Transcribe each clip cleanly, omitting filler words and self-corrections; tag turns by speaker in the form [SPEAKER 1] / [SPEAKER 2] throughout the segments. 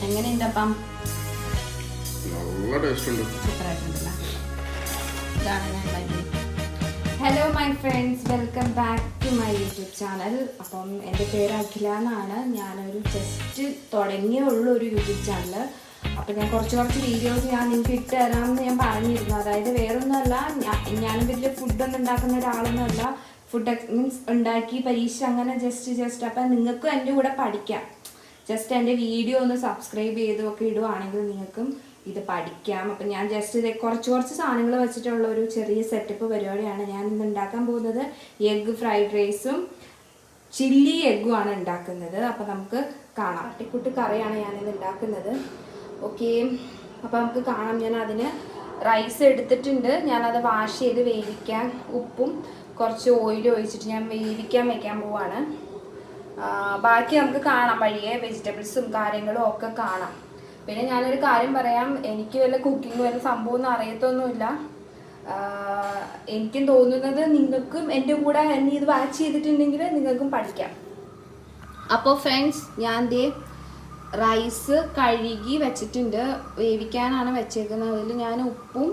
[SPEAKER 1] എങ്ങനെയുണ്ടപ്പം?
[SPEAKER 2] നല്ല ടേസ്റ്റ് ഉണ്ട്.
[SPEAKER 1] സൂപ്പറായിട്ടുണ്ടല്ലേ? ഇതാണ് ഞാൻ ഉണ്ടാക്കിയത്. Hello my friends, welcome back to my YouTube channel. അപ്പം എൻ്റെ പേര് അഖില എന്നാണ്. ഞാനൊരു ജസ്റ്റ് തുടങ്ങിയേ ഉള്ളൂ ഒരു യൂട്യൂബ് ചാനൽ. അപ്പം ഞാൻ കുറച്ച് വീഡിയോസ് ഞാൻ നിങ്ങൾക്ക് ഇട്ട് തരാമെന്ന് ഞാൻ പറഞ്ഞിരുന്നു. അതായത് വേറൊന്നുമല്ല, ഞാനും വലിയ ഫുഡൊന്നും ഉണ്ടാക്കുന്ന ഒരാളൊന്നുമല്ല. ഫുഡ് മീൻസ് ഉണ്ടാക്കി പരീക്ഷ അങ്ങനെ ജസ്റ്റ് അപ്പം നിങ്ങൾക്കും എൻ്റെ കൂടെ പഠിക്കാം. ജസ്റ്റ് എൻ്റെ വീഡിയോ ഒന്ന് സബ്സ്ക്രൈബ് ചെയ്തൊക്കെ ഇടുവാണെങ്കിൽ നിങ്ങൾക്കും ഇത് പഠിക്കാം. അപ്പം ഞാൻ ജസ്റ്റ് ഇത് കുറച്ച് സാധനങ്ങൾ വെച്ചിട്ടുള്ള ഒരു ചെറിയ സെറ്റപ്പ് പരിപാടിയാണ് ഞാൻ ഇന്ന് ഉണ്ടാക്കാൻ പോകുന്നത്. എഗ്ഗ് ഫ്രൈഡ് റൈസും ചില്ലി എഗ്ഗുമാണ് ഉണ്ടാക്കുന്നത്. അപ്പം നമുക്ക് കാണാം. തട്ടിക്കുട്ടി കറിയാണ് ഞാനിന്ന് ഉണ്ടാക്കുന്നത്. ഓക്കെ, അപ്പം നമുക്ക് കാണാം. ഞാൻ അതിന് റൈസ് എടുത്തിട്ടുണ്ട്. ഞാനത് വാഷ് ചെയ്ത് വേവിക്കാൻ ഉപ്പും കുറച്ച് ഓയിലും ഒഴിച്ചിട്ട് ഞാൻ വേവിക്കാൻ വെക്കാൻ പോവാണ്. ബാക്കി നമുക്ക് കാണാം, വഴിയെ വെജിറ്റബിൾസും കാര്യങ്ങളും ഒക്കെ കാണാം. പിന്നെ ഞാനൊരു കാര്യം പറയാം, എനിക്ക് വല്ല കുക്കിംഗ് വല്ല സംഭവമൊന്നും അറിയത്തൊന്നുമില്ല. എനിക്കും തോന്നുന്നത് നിങ്ങൾക്കും എൻ്റെ കൂടെ എന്നെ ഇത് വാച്ച് ചെയ്തിട്ടുണ്ടെങ്കിൽ നിങ്ങൾക്കും പഠിക്കാം. അപ്പോൾ ഫ്രണ്ട്സ്, ഞാൻ ദേ റൈസ് കഴുകി വെച്ചിട്ടുണ്ട്. വേവിക്കാനാണ് വെച്ചേക്കുന്നത്. അതിൽ ഞാൻ ഉപ്പും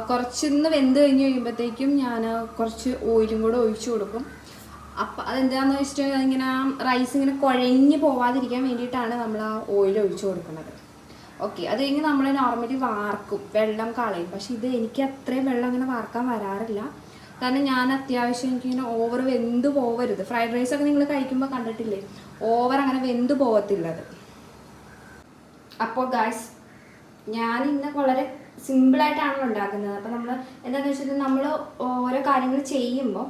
[SPEAKER 1] കുറച്ചൊന്ന് വെന്ത് കഴിഞ്ഞ് കഴിയുമ്പോഴത്തേക്കും ഞാൻ കുറച്ച് ഓയിലും കൂടെ ഒഴിച്ചു കൊടുക്കും. അപ്പം അതെന്താണെന്ന് വെച്ചിട്ടുണ്ടെങ്കിൽ ഇങ്ങനെ റൈസ് ഇങ്ങനെ കുഴഞ്ഞ് പോവാതിരിക്കാൻ വേണ്ടിയിട്ടാണ് നമ്മൾ ആ ഓയിൽ ഒഴിച്ചു കൊടുക്കുന്നത്. ഓക്കെ, അത് കഴിഞ്ഞ് നമ്മൾ നോർമലി വാർക്കും, വെള്ളം കളയും. പക്ഷെ ഇത് എനിക്ക് അത്രയും വെള്ളം അങ്ങനെ വാർക്കാൻ വരാറില്ല. കാരണം ഞാൻ അത്യാവശ്യം എനിക്കിങ്ങനെ ഓവർ വെന്ത് പോവരുത്. ഫ്രൈഡ് റൈസൊക്കെ നിങ്ങൾ കഴിക്കുമ്പോൾ കണ്ടിട്ടില്ലേ, ഓവർ അങ്ങനെ വെന്ത് പോകത്തില്ലത്. അപ്പോൾ ഗായ്സ്, ഞാൻ ഇന്ന് വളരെ സിമ്പിളായിട്ടാണല്ലോ ഉണ്ടാക്കുന്നത്. അപ്പോൾ നമ്മൾ എന്താണെന്ന് വെച്ചിട്ടുണ്ടെങ്കിൽ നമ്മൾ ഓരോ കാര്യങ്ങൾ ചെയ്യുമ്പോൾ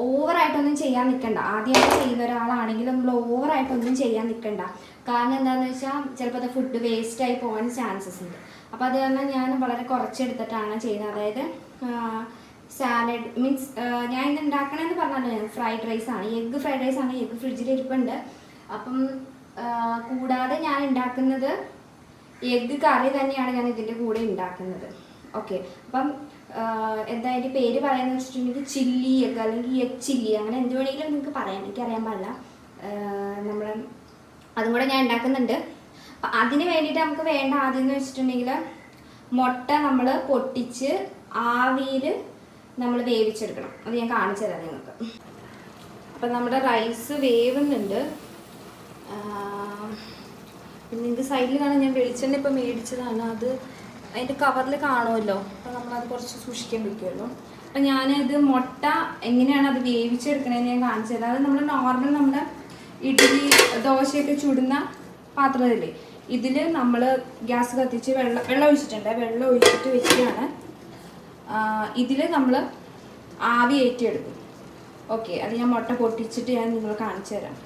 [SPEAKER 1] ഓവറായിട്ടൊന്നും ചെയ്യാൻ നിൽക്കണ്ട. ആദ്യമായിട്ട് ചെയ്യുന്ന ഒരാളാണെങ്കിൽ നമ്മൾ ഓവറായിട്ടൊന്നും ചെയ്യാൻ നിൽക്കണ്ട. കാരണം എന്താണെന്ന് വെച്ചാൽ ചിലപ്പോൾ അത് ഫുഡ് വേസ്റ്റായി പോകാൻ ചാൻസസ് ഉണ്ട്. അപ്പോൾ അത് കാരണം ഞാൻ വളരെ കുറച്ചെടുത്തിട്ടാണ് ചെയ്യുന്നത്. അതായത് സാലഡ് മീൻസ് ഞാൻ ഇന്ന് ഉണ്ടാക്കണമെന്ന് പറഞ്ഞാൽ ഞാൻ ഫ്രൈഡ് റൈസാണ്, എഗ്ഗ് ഫ്രൈഡ് റൈസാണ്. എഗ്ഗ് ഫ്രിഡ്ജിൽ ഇരിപ്പുണ്ട്. അപ്പം കൂടാതെ ഞാൻ ഉണ്ടാക്കുന്നത് എഗ്ഗ് കറി തന്നെയാണ് ഞാൻ ഇതിൻ്റെ കൂടെ ഉണ്ടാക്കുന്നത്. ഓക്കെ, അപ്പം എന്താ അതിൻ്റെ പേര് പറയുന്നത് വെച്ചിട്ടുണ്ടെങ്കിൽ ചില്ലി എഗ്ഗ് അല്ലെങ്കിൽ എഗ് ചില്ലി, അങ്ങനെ എന്ത് വേണമെങ്കിലും നിങ്ങൾക്ക് പറയാം, എനിക്കറിയാൻ പാടില്ല. നമ്മൾ അതും കൂടെ ഞാൻ ഉണ്ടാക്കുന്നുണ്ട്. അപ്പം അതിന് വേണ്ടിയിട്ട് നമുക്ക് വേണ്ട ആദ്യം എന്ന് വെച്ചിട്ടുണ്ടെങ്കിൽ മുട്ട നമ്മൾ പൊട്ടിച്ച് ആവിയിൽ നമ്മൾ വേവിച്ചെടുക്കണം. അത് ഞാൻ കാണിച്ചു തരാം നിങ്ങൾക്ക്. അപ്പം നമ്മുടെ റൈസ് വേവുന്നുണ്ട്. പിന്നെ നിങ്ങൾക്ക് സൈഡിൽ കാണാൻ ഞാൻ വെളിച്ചെണ്ണ ഇപ്പോൾ മേടിച്ചതാണ്. അത് അതിൻ്റെ കവറിൽ കാണുമല്ലോ. അപ്പോൾ നമ്മളത് കുറച്ച് സൂക്ഷിക്കാൻ വയ്ക്കുമല്ലോ. അപ്പം ഞാനത് മുട്ട എങ്ങനെയാണ് അത് വേവിച്ചെടുക്കണതെന്ന് ഞാൻ കാണിച്ചു തരാം. അത് നമ്മൾ നോർമൽ നമ്മുടെ ഇഡ്ഡലി ദോശയൊക്കെ ചുടുന്ന പാത്രത്തില്ലേ, ഇതിൽ നമ്മൾ ഗ്യാസ് കത്തിച്ച് വെള്ളം ഒഴിച്ചിട്ടുണ്ട്. വെള്ളം ഒഴിച്ചിട്ട് വെക്കുകയാണ്. ഇതിൽ നമ്മൾ ആവി ഏറ്റിയെടുക്കും. ഓക്കെ, അത് ഞാൻ മുട്ട പൊട്ടിച്ചിട്ട് ഞാൻ നിങ്ങൾ കാണിച്ചു തരാം.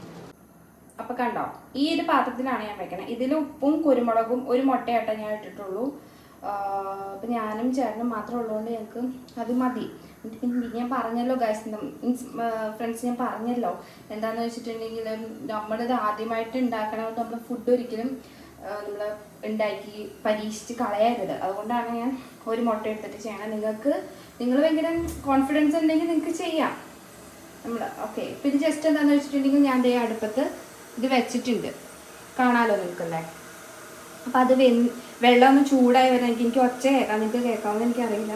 [SPEAKER 1] അപ്പം കണ്ടോ, ഈ ഒരു പാത്രത്തിലാണ് ഞാൻ വെക്കണത്. ഇതിൽ ഉപ്പും കുരുമുളകും ഒരു മുട്ടയാട്ടം ഞാൻ ഇട്ടിട്ടുള്ളൂ. അപ്പം ഞാനും ചേട്ടനും മാത്രം ഉള്ളതുകൊണ്ട് ഞങ്ങൾക്ക് അത് മതി. പിന്നെ ഞാൻ പറഞ്ഞല്ലോ ഗൈസ്, മീൻസ് ഫ്രണ്ട്സ്, ഞാൻ പറഞ്ഞല്ലോ എന്താണെന്ന് വെച്ചിട്ടുണ്ടെങ്കിൽ നമ്മളിത് ആദ്യമായിട്ട് ഉണ്ടാക്കണമെന്ന് നമ്മൾ ഫുഡ് ഒരിക്കലും നമ്മൾ ഉണ്ടാക്കി പരീക്ഷിച്ച് കളയരുത്. അതുകൊണ്ടാണ് ഞാൻ ഒരു മുട്ട എടുത്തിട്ട് ചെയ്യണം. നിങ്ങൾ ഭയങ്കര കോൺഫിഡൻസ് ഉണ്ടെങ്കിൽ നിങ്ങൾക്ക് ചെയ്യാം നമ്മൾ. ഓക്കെ, പിന്നെ ജസ്റ്റ് എന്താണെന്ന് വെച്ചിട്ടുണ്ടെങ്കിൽ ഞാൻ ദേ അടുപ്പത്ത് ഇത് വെച്ചിട്ടുണ്ട്, കാണാമല്ലോ നിങ്ങൾക്കല്ലേ. അപ്പം അത് വെള്ളം ഒന്ന് ചൂടായി വരാൻ എനിക്ക് ഒച്ച കേൾക്കാം, നിങ്ങൾക്ക് കേൾക്കാമെന്ന് എനിക്കറിയില്ല.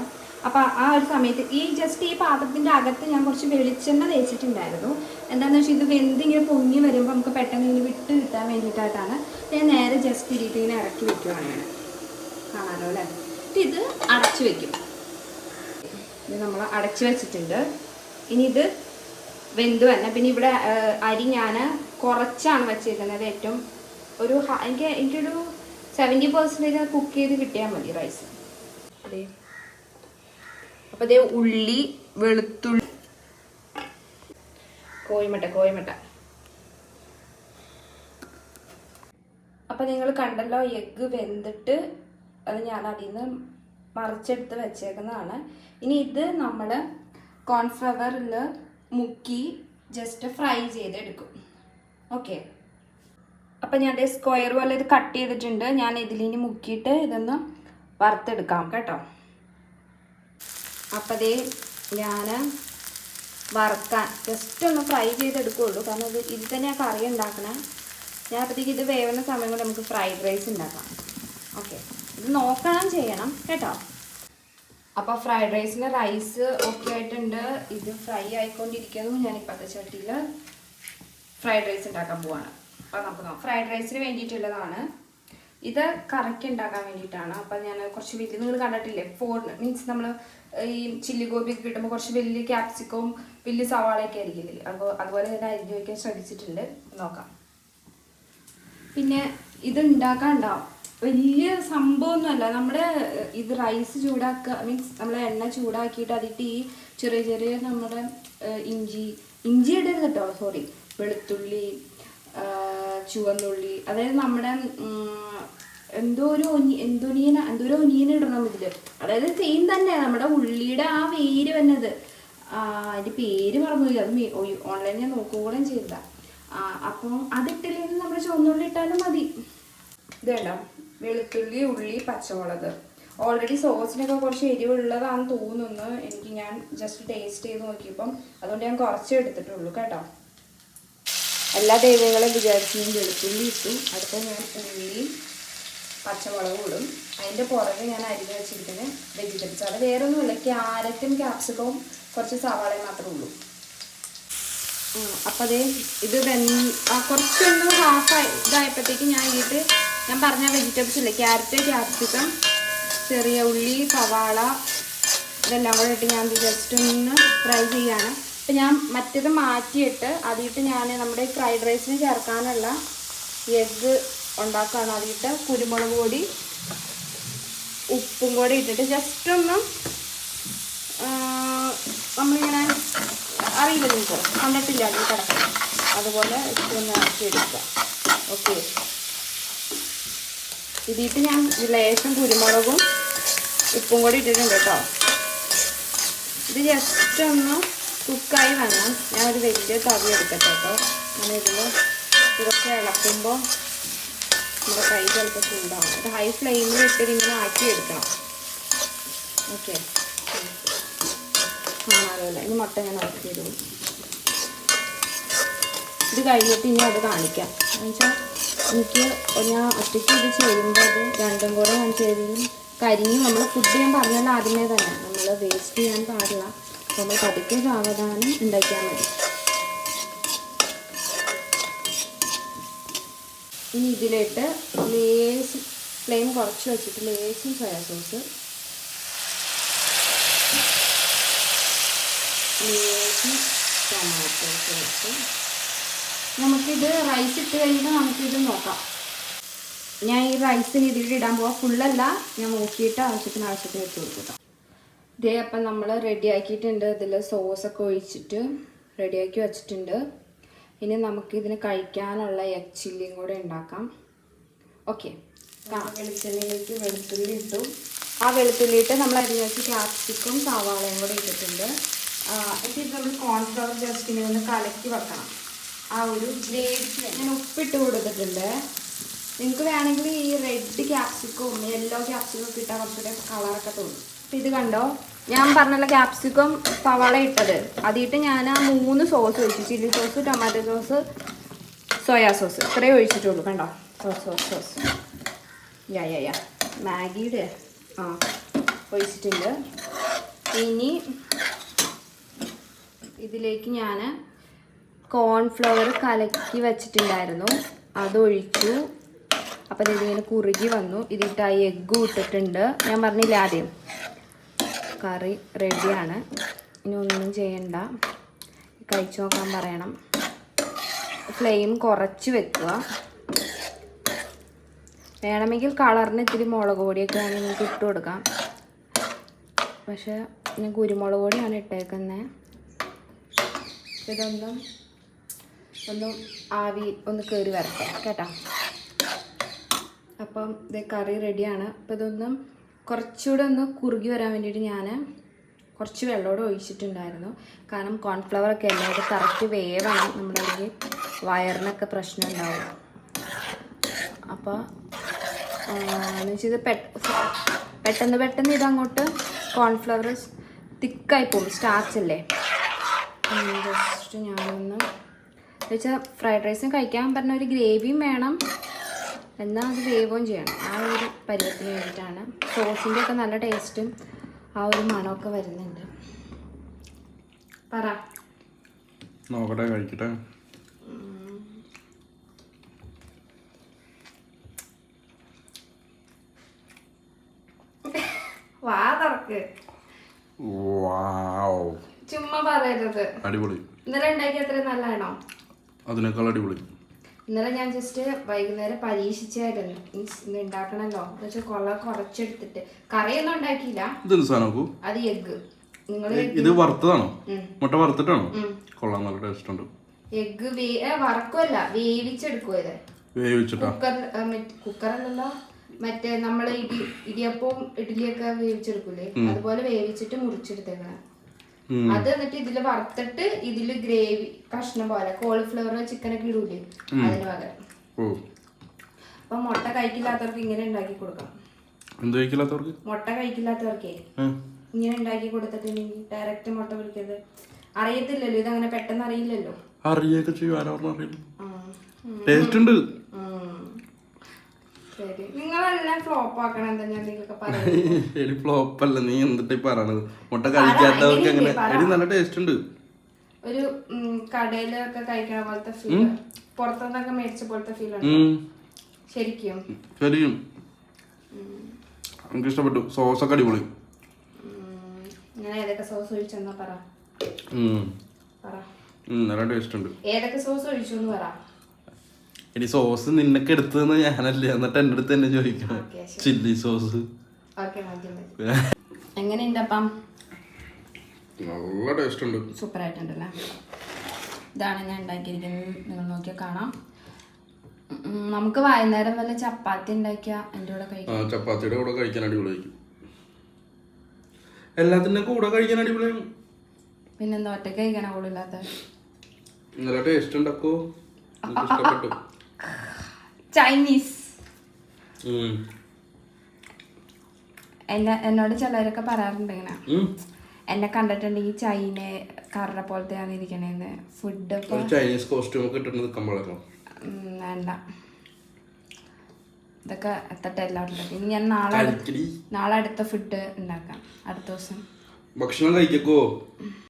[SPEAKER 1] അപ്പം ആ ഒരു സമയത്ത് ഈ പാത്രത്തിൻ്റെ അകത്ത് ഞാൻ കുറച്ച് വെളിച്ചെണ്ണ തേച്ചിട്ടുണ്ടായിരുന്നു. എന്താണെന്ന് വെച്ചാൽ ഇത് വെന്തിങ്ങനെ പൊങ്ങി വരുമ്പോൾ നമുക്ക് പെട്ടെന്ന് ഇങ്ങനെ വിട്ട് കിട്ടാൻ വേണ്ടിയിട്ടായിട്ടാണ്. ഞാൻ നേരെ ജസ്റ്റ് ഇതിട്ട് ഇങ്ങനെ ഇറക്കി വെക്കുകയാണ് ഞാൻ, കാണാമല്ലോ അല്ലേ. ഇത് അടച്ചു വെക്കും. ഇത് നമ്മൾ അടച്ചു വെച്ചിട്ടുണ്ട്. ഇനി ഇത് വെന്ത് തന്നെ. പിന്നെ ഇവിടെ അരി ഞാൻ കുറച്ചാണ് വെച്ചിരിക്കുന്നത്. ഏറ്റവും എനിക്കൊരു 70% കുക്ക് ചെയ്ത് കിട്ടിയാൽ മതി റൈസ്. അതെ, അപ്പോൾ അതേ ഉള്ളി, വെളുത്തുള്ളി, കോഴിമുട്ട. അപ്പം നിങ്ങൾ കണ്ടല്ലോ, എഗ്ഗ് വെന്തിട്ട് അത് ഞാൻ അതിൽ നിന്ന് മറിച്ചെടുത്ത് വെച്ചേക്കുന്നതാണ്. ഇനി ഇത് നമ്മൾ കോൺഫ്ലവറിൽ മുക്കി ജസ്റ്റ് ഫ്രൈ ചെയ്തെടുക്കും. ഓക്കെ, അപ്പം ഞാൻ സ്ക്വയർ പോലെ ഇത് കട്ട് ചെയ്തിട്ടുണ്ട്. ഞാൻ ഇതിലിനി മുക്കിയിട്ട് ഇതൊന്ന് വറുത്തെടുക്കാം കേട്ടോ. അപ്പം അതേ ഞാൻ വറുക്കാൻ ജസ്റ്റ് ഒന്ന് ഫ്രൈ ചെയ്തെടുക്കുകയുള്ളൂ. കാരണം ഇതിൽ തന്നെയാണ് കറി ഉണ്ടാക്കണേ. ഞാൻ അപ്പോഴത്തേക്ക് ഇത് വേവുന്ന സമയം കൊണ്ട് നമുക്ക് ഫ്രൈഡ് റൈസ് ഉണ്ടാക്കാം. ഓക്കെ, ഇത് നോക്കണം ചെയ്യണം കേട്ടോ. അപ്പോൾ ഫ്രൈഡ് റൈസിൻ്റെ റൈസ് ഓക്കെ ആയിട്ടുണ്ട്. ഇത് ഫ്രൈ ആയിക്കൊണ്ടിരിക്കുന്നു. ഞാൻ ഇപ്പോഴത്തെ ചട്ടിയിൽ ഫ്രൈഡ് റൈസ് ഉണ്ടാക്കാൻ പോവാണ്. അപ്പോൾ നമുക്ക് നോക്കാം. ഫ്രൈഡ് റൈസിന് വേണ്ടിയിട്ടുള്ളതാണ് ഇത്. കറിക്ക് ഉണ്ടാക്കാൻ വേണ്ടിയിട്ടാണ്. അപ്പം ഞാൻ കുറച്ച് വലിയ, നിങ്ങൾ കണ്ടിട്ടില്ലേ, മീൻസ് നമ്മൾ ഈ ചില്ലി ഗോപിയൊക്കെ കിട്ടുമ്പോൾ കുറച്ച് വലിയ ക്യാപ്സിക്കവും വലിയ സവാളയൊക്കെ ആയിരിക്കില്ലേ, അപ്പോൾ അതുപോലെ തന്നെ അരിഞ്ഞ് വയ്ക്കാൻ ശ്രമിച്ചിട്ടുണ്ട്. നോക്കാം. പിന്നെ ഇത് ഉണ്ടാക്കാനുണ്ടാവും വലിയ സംഭവമൊന്നുമല്ല. നമ്മുടെ ഇത് റൈസ് ചൂടാക്കുക, മീൻസ് നമ്മൾ എണ്ണ ചൂടാക്കിയിട്ട് അതിട്ട് ഈ ചെറിയ ചെറിയ നമ്മുടെ ഇഞ്ചി ഇടരുത് കേട്ടോ, സോറി, വെളുത്തുള്ളി, ചുവന്നുള്ളി, അതായത് നമ്മുടെ എന്തോ ഒരു ഒനിയൻ ഇടണം ഇതിൽ. അതായത് സെയിം തന്നെ നമ്മുടെ ഉള്ളിയുടെ ആ വേര് വന്നത്. അതിൻ്റെ പേര് മറന്നുപോയി, അത് ഓൺലൈനിൽ ഞാൻ നോക്കുകയും ചെയ്തതാ. അപ്പം അതിട്ടില്ലെങ്കിൽ നമ്മൾ ചുവന്നുള്ളി ഇട്ടാലും മതി. ഇത് വേണ്ട, വെളുത്തുള്ളി, ഉള്ളി, പച്ചമുളക്. ഓൾറെഡി സോസിനൊക്കെ കുറച്ച് എരിവുള്ളതാണെന്ന് തോന്നുന്നു എനിക്ക്. ഞാൻ ജസ്റ്റ് ടേസ്റ്റ് ചെയ്ത് നോക്കിയപ്പം അതുകൊണ്ട് ഞാൻ കുറച്ചേ എടുത്തിട്ടുള്ളൂ കേട്ടോ. എല്ലാ ദൈവങ്ങളും വിചാരിച്ചു ഞാൻ വെളുത്തുള്ളി ഇട്ടു. അടുത്ത ഞാൻ ഉള്ളിയും പച്ചമുളകും ഇടും. അതിൻ്റെ പുറകെ ഞാൻ അരിഞ്ഞ് വെച്ചിരിക്കുന്ന വെജിറ്റബിൾസ്. അത് വേറെ ഒന്നുമില്ല, ക്യാരറ്റും ക്യാപ്സിക്കവും കുറച്ച് സവാളയും മാത്രമേ ഉള്ളൂ. അപ്പോൾ അതേ ഇത് കുറച്ചൊന്ന് ഇതായപ്പോഴത്തേക്ക് ഞാൻ പറഞ്ഞ വെജിറ്റബിൾസ് ഇല്ലേ, ക്യാരറ്റ്, ക്യാപ്സിക്കം, ചെറിയ ഉള്ളി, സവാള, ഇതെല്ലാം കൂടെ ഇട്ട് ഞാൻ ജസ്റ്റ് ഒന്ന് ഫ്രൈ ചെയ്യാണ്. അപ്പം ഞാൻ മറ്റേത് മാറ്റിയിട്ട് അതിട്ട് ഞാൻ നമ്മുടെ ഫ്രൈഡ് റൈസിന് ചേർക്കാനുള്ള എഗ്ഗ് ഉണ്ടാക്കുകയാണ്. അതിട്ട് കുരുമുളക് പൊടി, ഉപ്പും കൂടി ഇട്ടിട്ട് ജസ്റ്റ് ഒന്ന് നമ്മളിങ്ങനെ അറിയില്ല, നിങ്ങൾക്ക് കണ്ടിട്ടില്ല അത് കിടക്കും, അതുപോലെ ഒന്ന് ആക്കിയെടുക്കുക. ഓക്കെ, ഇതിട്ട് ഞാൻ ലേശം കുരുമുളകും ഉപ്പും കൂടി ഇട്ടിട്ടുണ്ട് കേട്ടോ. ഇത് ജസ്റ്റ് ഒന്ന് കുക്കായി വന്നാൽ ഞാനൊരു വലിയ തവി എടുക്കട്ടെ കേട്ടോ. ഞാനിതിൽ ഇതൊക്കെ ഇളക്കുമ്പോൾ നമ്മുടെ കൈ ചിലപ്പോൾ ചൂടാവും. ഇത് ഹൈ ഫ്ലെയിമിൽ ഇട്ടിട്ട് ഇങ്ങനെ ആക്കിയെടുക്കണം. ഓക്കെ, കാണാറില്ല. ഇനി മുട്ട ഞാൻ ആക്കിയിടും. ഇത് കഴിഞ്ഞിട്ട് ഇനി അത് കാണിക്കാം. എന്നുവെച്ചാൽ എനിക്ക് ഞാൻ ഒറ്റയ്ക്ക് ഇത് ചെയ്യുമ്പോൾ അത് രണ്ടും കൂടെ ഞാൻ ചെയ്തതും കരിഞ്ഞ് നമ്മൾ ഫുഡ് ഞാൻ പറഞ്ഞാൽ ആദ്യമേ തന്നെ നമ്മൾ വേസ്റ്റ് ചെയ്യാൻ പാടില്ല. നമ്മൾ പതുക്കെ സാവധാനം ഉണ്ടാക്കിയാൽ മതി. ഇനി ഇതിലിട്ട് ലേശം ഫ്ലെയിം കുറച്ച് വെച്ചിട്ട് ലേശം സോയാ സോസ്, ലേശം ടൊമാറ്റോ സോസ്. നമുക്കിത് റൈസ് ഇട്ട് കഴിയുമ്പോൾ നമുക്കിത് നോക്കാം. ഞാൻ ഈ റൈസിന് ഇതിൽ ഇടാൻ പോവാം. ഫുള്ളല്ല, ഞാൻ നോക്കിയിട്ട് ആവശ്യത്തിന് ഇട്ട് കൊടുക്കാം. ഇതേ അപ്പം നമ്മൾ റെഡിയാക്കിയിട്ടുണ്ട്. ഇതിൽ സോസൊക്കെ ഒഴിച്ചിട്ട് റെഡിയാക്കി വെച്ചിട്ടുണ്ട്. ഇനി നമുക്ക് ഇതിന് കഴിക്കാനുള്ള എഗ് ചില്ലിയും കൂടെ ഉണ്ടാക്കാം. ഓക്കെ, വെളിച്ചെണ്ണയിലേക്ക് വെളുത്തുള്ളി ഇട്ടു. ആ വെളുത്തുള്ളി ഇട്ട് നമ്മൾ അരിഞ്ഞ് വെച്ച് ക്യാപ്സിക്കും സവാളയും കൂടെ ഇട്ടിട്ടുണ്ട്. എന്നിട്ട് നമ്മൾ കോൺഫ്ലവർ ജസ്റ്റ് ഇങ്ങനെ ഒന്ന് കലക്കി വെക്കണം. ആ ഒരു ഗ്രേവിക്ക് ഞാൻ ഉപ്പിട്ട് കൊടുത്തിട്ടുണ്ട്. നിങ്ങൾക്ക് വേണമെങ്കിൽ ഈ റെഡ് ക്യാപ്സിക്കും യെല്ലോ ക്യാപ്സിക്കും ഒക്കെ ഇട്ടാൽ കുറച്ചുകൂടെ കളറൊക്കെ തോന്നും. അപ്പം ഇത് കണ്ടോ, ഞാൻ പറഞ്ഞല്ലോ ക്യാപ്സിക്കും സവാള ഇട്ടത്. അതിട്ട് ഞാൻ ആ 3 സോസ് ഒഴിച്ചു. Chilli sauce, tomato sauce, soya sauce, ഇത്രയും ഒഴിച്ചിട്ടുള്ളൂ. കണ്ടോ, സോസ് യാ മാഗിയുടെ ഒഴിച്ചിട്ടുണ്ട്. ഇനി ഇതിലേക്ക് ഞാൻ കോൺഫ്ലവർ കലക്കി വെച്ചിട്ടുണ്ടായിരുന്നു, അതൊഴിച്ചു. അപ്പം ഇതിങ്ങനെ കുറുകി വന്നു. ഇതിട്ട് ആ എഗ്ഗും ഇട്ടിട്ടുണ്ട്. ഞാൻ പറഞ്ഞില്ല ആദ്യം, കറി റെഡിയാണ്. ഇനി ഒന്നും ചെയ്യണ്ട, കഴിച്ചു നോക്കാൻ പറയണം. ഫ്ലെയിം കുറച്ച് വെക്കുക. വേണമെങ്കിൽ കളറിന് ഇത്തിരി മുളക് പൊടിയൊക്കെ ആണെങ്കിൽ നിങ്ങൾക്ക് ഇട്ട് കൊടുക്കാം. പക്ഷേ ഞാൻ കുരുമുളക് പൊടിയാണ് ഇട്ടേക്കുന്നത്. ഇതൊന്നും ആവി ഒന്ന് കയറി വരട്ടെ കേട്ടോ. അപ്പം ഇത് കറി റെഡിയാണ്. അപ്പോൾ ഇതൊന്നും കുറച്ചുകൂടെ ഒന്ന് കുറുകി വരാൻ വേണ്ടിയിട്ട് ഞാൻ കുറച്ച് വെള്ളമോടെ ഒഴിച്ചിട്ടുണ്ടായിരുന്നു. കാരണം കോൺഫ്ലവറൊക്കെ അല്ലേ, അത് കറക്റ്റ് വേവണം. നമ്മുടെ ഈ വയറിനൊക്കെ പ്രശ്നം ഉണ്ടാവും. അപ്പോൾ എന്ന് വെച്ചാൽ ഇത് പെട്ടെന്ന് ഇതങ്ങോട്ട് കോൺഫ്ലവർ തിക്കായി പോകും, സ്റ്റാർച്ച് അല്ലേ. ജസ്റ്റ് ഞാനൊന്ന് വെച്ചാൽ ഫ്രൈഡ് റൈസിന് കഴിക്കാൻ പറഞ്ഞ ഒരു ഗ്രേവിയും വേണം, എന്നാൽ അത് വേവുകയും ചെയ്യണം. ആ ഒരു പരുവത്തിന് വേണ്ടിയിട്ടാണ്. സോസിൻ്റെ ഒക്കെ നല്ല ടേസ്റ്റും ആ ഒരു മണമൊക്കെ വരുന്നുണ്ട്. പറ.
[SPEAKER 2] നോക്കട്ടെ, കഴിക്കട്ടെ.
[SPEAKER 1] വാ തുറക്ക്. ചുമ്മാ പറയരുത്.
[SPEAKER 2] അടിപൊളി.
[SPEAKER 1] ഇന്നലെ ഉണ്ടാക്കി അത്ര നല്ലതാണോ?
[SPEAKER 2] അതിനേക്കാൾ അടിപൊളി.
[SPEAKER 1] ഇന്നലെ ഞാൻ ജസ്റ്റ് വൈകുന്നേരം പരീക്ഷിച്ചായിരുന്നു. ഇന്ന് ഉണ്ടാക്കണല്ലോ എന്ന് വെച്ചാൽ കുറച്ചെടുത്തിട്ട് കറിയൊന്നും ഉണ്ടാക്കിയില്ല. അത് എഗ്.
[SPEAKER 2] ഇത് വറുത്തതാണോ? മുട്ട വറുത്തിട്ടാണോ? കൊള്ളാം, നല്ല ടേസ്റ്റ് ഉണ്ട്.
[SPEAKER 1] എഗ് വറക്കുമല്ല, വേവിച്ചെടുക്കും. ഇത്
[SPEAKER 2] വേവിച്ചിട്ടാ?
[SPEAKER 1] കുക്കറല്ലല്ലോ, മറ്റേ നമ്മള് ഇടിയപ്പവും ഇഡ്ഡലിയൊക്കെ വേവിച്ചെടുക്കൂലേ, അതുപോലെ വേവിച്ചിട്ട് മുറിച്ചെടുത്തേക്കണം. അത് എന്നിട്ട് ഇതില് വറുത്തിട്ട് ഇതില് ഗ്രേവി കഷ്ണം പോലെ കോളിഫ്ലവർ ചിക്കനൊക്കെ ഇടൂലേ, അതിന് പകരം. അപ്പൊ മുട്ട കഴിക്കില്ലാത്തവർക്ക് ഇങ്ങനെ ഉണ്ടാക്കി കൊടുക്കാം. മുട്ട കഴിക്കില്ലാത്തവർക്കേ ഇങ്ങനെ ഉണ്ടാക്കി കൊടുത്തിട്ടുണ്ടെങ്കിൽ ഡയറക്റ്റ് മുട്ട പൊരിക്കരുത്. അറിയത്തില്ലല്ലോ, ഇതങ്ങനെ പെട്ടെന്ന് അറിയില്ലല്ലോ.
[SPEAKER 2] അറിയൊക്കെ ചെയ്യും. ടേസ്റ്റ് ഉണ്ട്.
[SPEAKER 1] ശരി, നിങ്ങളെല്ലാം ഫ്ലോപ്പ് ആക്കണം. എന്താ ഞാൻ നിങ്ങളൊക്കെ പറയുന്നത്?
[SPEAKER 2] ഫ്ലോപ്പ് അല്ല, നീ എന്നിട്ട് പറയണത്. മുട്ട കഴിക്കാത്തവർക്ക് എങ്ങനെ? നല്ല ടേസ്റ്റ് ഉണ്ട്.
[SPEAKER 1] ഒരു കടയിലൊക്കെ കഴിക്കണ പോലത്തെ ഫീൽ, പുറത്തുനിന്നൊക്കെ മേടിച്ച പോലത്തെ ഫീൽ ഉണ്ട് ശരിക്കും.
[SPEAKER 2] ശരിക്കും എനിക്ക് ഇഷ്ടപ്പെട്ടു. സോസൊക്കെ അടിപൊളി.
[SPEAKER 1] ഞാൻ ഏതൊക്കെ സോസ് ഒഴിച്ചെന്നാ പറ.
[SPEAKER 2] നല്ല ടേസ്റ്റ് ഉണ്ട്.
[SPEAKER 1] ഏതൊക്കെ സോസ് ഒഴിച്ചു എന്ന് പറ.
[SPEAKER 2] ഇനി സോസ് നിന്നൊക്കെ എടുത്തതെന്ന് ഞാനല്ലേ, എന്നിട്ട് എൻ്റെ അടുത്ത് തന്നെ ചോദിക്കണം. ചില്ലി സോസ്
[SPEAKER 1] എങ്ങനെയുണ്ട് അപ്പം?
[SPEAKER 2] നല്ല ടേസ്റ്റ് ഉണ്ട്.
[SPEAKER 1] സൂപ്പർ ആയിട്ടുണ്ടല്ലേ. ഇതാണ് ഞാൻ ഉണ്ടാക്കിയിരിക്കുന്നത്, നിങ്ങൾ നോക്കിയാൽ കാണാം. നമുക്ക് വൈകുന്നേരം വല്ല ചപ്പാത്തി ഉണ്ടാക്കിയ എൻ്റെ കൂടെ കഴിക്കാം.
[SPEAKER 2] ചപ്പാത്തിയുടെ കൂടെ കഴിക്കാൻ അടിപൊളിയായിരിക്കും. എല്ലാത്തിൻ്റെ കൂടെ കഴിക്കാൻ അടിപൊളിയാണ്.
[SPEAKER 1] പിന്നെന്താ ഒറ്റ കഴിക്കണ കൂടില്ലാത്ത?
[SPEAKER 2] നല്ല ടേസ്റ്റ് ഉണ്ടാക്കോ? ഇഷ്ടപ്പെട്ടു.
[SPEAKER 1] ചൈനീസ്. എന്നോട് ചിലരൊക്കെ പറയാറുണ്ട് ഇങ്ങനെ, എന്നെ കണ്ടിട്ടുണ്ടെങ്കിൽ ചൈനക്കാരുടെ പോലത്തെ ആണ് ഇരിക്കണേന്ന്. ഫുഡൊക്കെ
[SPEAKER 2] ചൈനീസ് കോസ്റ്റ്യൂം ഒക്കെ ഇട്ടിട്ട്
[SPEAKER 1] വേണ്ട, ഇതൊക്കെ എത്തട്ടെ എല്ലാവരും. ഇനി ഞാൻ നാളെ അടുത്ത ഫുഡ് ഉണ്ടാക്കാം അടുത്ത ദിവസം.
[SPEAKER 2] ഭക്ഷണം കഴിക്കോ?